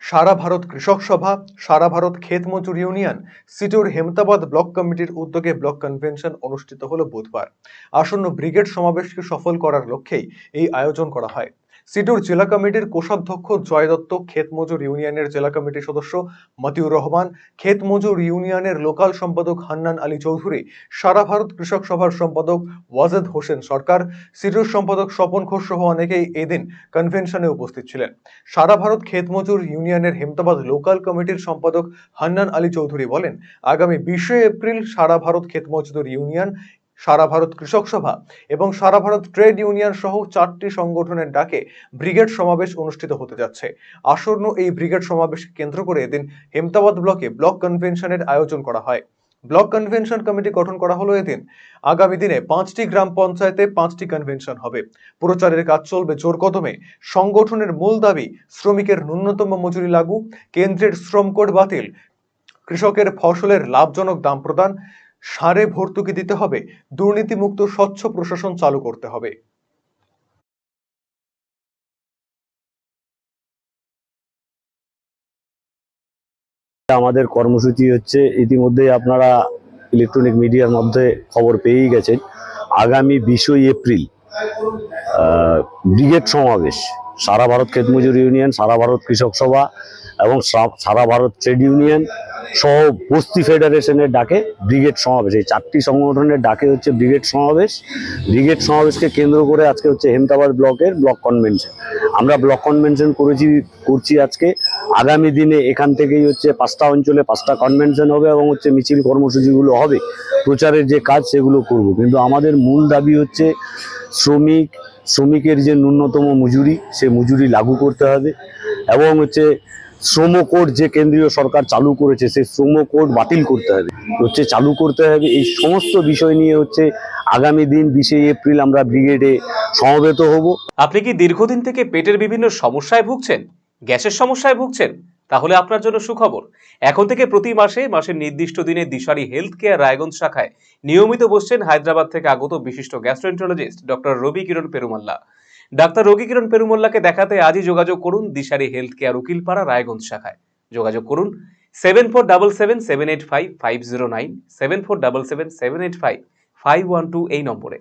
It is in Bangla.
সারা ভারত কৃষক সভা, সারা ভারত ক্ষেত মজুর ইউনিয়ন, সিটুর হেমতাবাদ ব্লক কমিটির উদ্যোগে ব্লক কনভেনশন অনুষ্ঠিত হলো বুধবার। আসন্ন ব্রিগেড সমাবেশকে সফল করার লক্ষ্যেই এই আয়োজন করা হয়। সিটুর জেলা কমিটির কোষাধ্যক্ষ জয় দত্ত, ক্ষেত মজুর ইউনিয়নের জেলা কমিটির সদস্য মতিউর রহমান, ক্ষেত মজুর ইউনিয়নের লোকাল সম্পাদক হান্নান আলী চৌধুরী, সারা ভারত কৃষক সভার সম্পাদক ওয়াজেদ হোসেন সরকার, সিটুর সম্পাদক স্বপন ঘোষ সহ অনেকেই এদিন কনভেনশনে উপস্থিত ছিলেন। সারা ভারত ক্ষেত মজুর ইউনিয়নের হেমতাবাদ লোকাল কমিটির সম্পাদক হান্নান আলী চৌধুরী বলেন, আগামী 20 এপ্রিল সারা ভারত ক্ষেত মজদুর ইউনিয়ন, সারা ভারত কৃষক সভা এবং সারা ভারত ট্রেড ইউনিয়ন সহ 4টি সংগঠনের ডাকে ব্রিগেড সমাবেশ অনুষ্ঠিত হতে যাচ্ছে। আসন্ন এই ব্রিগেড সমাবেশকে কেন্দ্র করে এদিন হেমতাবাদ ব্লকে ব্লক কনভেনশনের আয়োজন করা হয়। ব্লক কনভেনশন কমিটি গঠন করা হলো এদিন। আগামী দিনে 5টি গ্রাম পঞ্চায়েতে 5টি কনভেনশন হবে। প্রচারের কাজ চলবে জোর কদমে। সংগঠনের মূল দাবি শ্রমিকের ন্যূনতম মজুরি লাগু, কেন্দ্রের শ্রম কোড বাতিল, কৃষকের ফসলের লাভজনক দাম প্রদান, সারে ভর্তুকি দিতে হবে, দুর্নীতিমুক্ত স্বচ্ছ প্রশাসন চালু করতে হবে। আমাদের কর্মসূচি হচ্ছে, ইতিমধ্যেই আপনারা ইলেকট্রনিক মিডিয়ার মধ্যে খবর পেয়েই গেছেন, আগামী 20 এপ্রিল ব্রিগেড সমাবেশ সারা ভারত ক্ষেত মজুর ইউনিয়ন, সারা ভারত কৃষক সভা এবং সারা ভারত ট্রেড ইউনিয়ন সহ বস্তি ফেডারেশনের ডাকে ব্রিগেড সমাবেশ, এই 4টি সংগঠনের ডাকে হচ্ছে ব্রিগেড সমাবেশ। ব্রিগেড সমাবেশকে কেন্দ্র করে আজকে হচ্ছে হেমতাবাদ ব্লকের ব্লক কনভেনশন। আমরা ব্লক কনভেনশন করছি আজকে। আগামী দিনে এখান থেকেই হচ্ছে 5টা অঞ্চলে 5টা কনভেনশন হবে এবং হচ্ছে মিছিল কর্মসূচিগুলো হবে, প্রচারের যে কাজ সেগুলো করব। কিন্তু আমাদের মূল দাবি হচ্ছে শ্রমিকের যে ন্যূনতম মজুরি, সে মজুরি লাগু করতে হবে এবং হচ্ছে শ্রম কোড যে কেন্দ্রীয় সরকার চালু করেছে সেই শ্রম কোড বাতিল করতে হবে, চালু করতে হবে। এই সমস্ত বিষয় নিয়ে হচ্ছে আগামী দিন 20 এপ্রিল আমরা ব্রিগেডে সমবেত হব। আপনি কি দীর্ঘদিন থেকে পেটের বিভিন্ন সমস্যায় ভুগছেন, গ্যাসের সমস্যায় ভুগছেন? তাহলে আপনার জন্য সুখবর। এখন থেকে প্রতি মাসের নির্দিষ্ট দিনে দিশারি হেলথ কেয়ার রায়গঞ্জ শাখায় নিয়মিত বসছেন হায়দ্রাবাদ থেকে আগত বিশিষ্ট গ্যাস্ট্রোএন্টারোলজিস্ট ডক্টর রবি কিরণ পেরুমাল্লা। ডাক্তার রবি কিরণ পেরুমাল্লাকে দেখাতে আজই যোগাযোগ করুন দিশারি হেলথ কেয়ার উকিলপাড়া রায়গঞ্জ শাখায়। যোগাযোগ করুন 7477785509, 7477785512 এই নম্বরে।